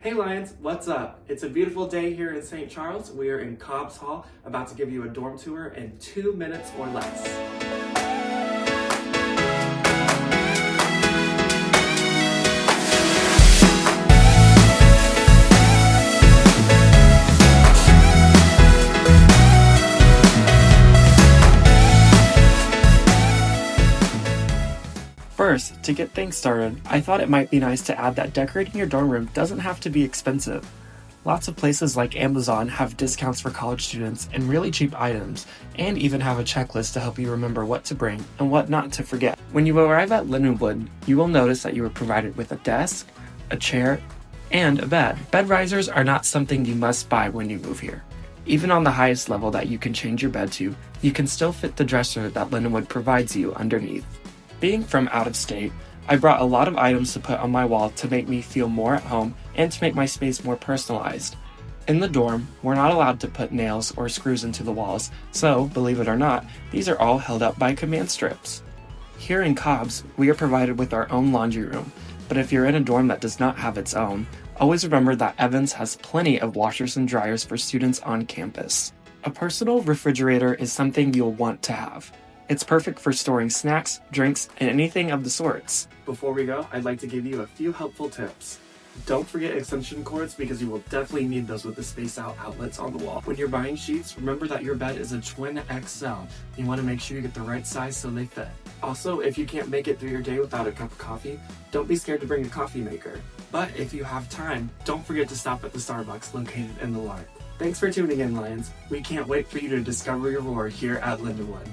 Hey Lions, what's up? It's a beautiful day here in St. Charles. We are in Cobbs Hall, about to give you a dorm tour in 2 minutes or less. First, to get things started, I thought it might be nice to add that decorating your dorm room doesn't have to be expensive. Lots of places like Amazon have discounts for college students and really cheap items, and even have a checklist to help you remember what to bring and what not to forget. When you arrive at Lindenwood, you will notice that you are provided with a desk, a chair, and a bed. Bed risers are not something you must buy when you move here. Even on the highest level that you can change your bed to, you can still fit the dresser that Lindenwood provides you underneath. Being from out of state, I brought a lot of items to put on my wall to make me feel more at home and to make my space more personalized. In the dorm, we're not allowed to put nails or screws into the walls, so, believe it or not, these are all held up by command strips. Here in Cobbs, we are provided with our own laundry room, but if you're in a dorm that does not have its own, always remember that Evans has plenty of washers and dryers for students on campus. A personal refrigerator is something you'll want to have. It's perfect for storing snacks, drinks, and anything of the sorts. Before we go, I'd like to give you a few helpful tips. Don't forget extension cords because you will definitely need those with the spaced out outlets on the wall. When you're buying sheets, remember that your bed is a twin XL. You want to make sure you get the right size so they fit. Also, if you can't make it through your day without a cup of coffee, don't be scared to bring a coffee maker. But if you have time, don't forget to stop at the Starbucks located in the lot. Thanks for tuning in, Lions. We can't wait for you to discover your roar here at Lindenwood.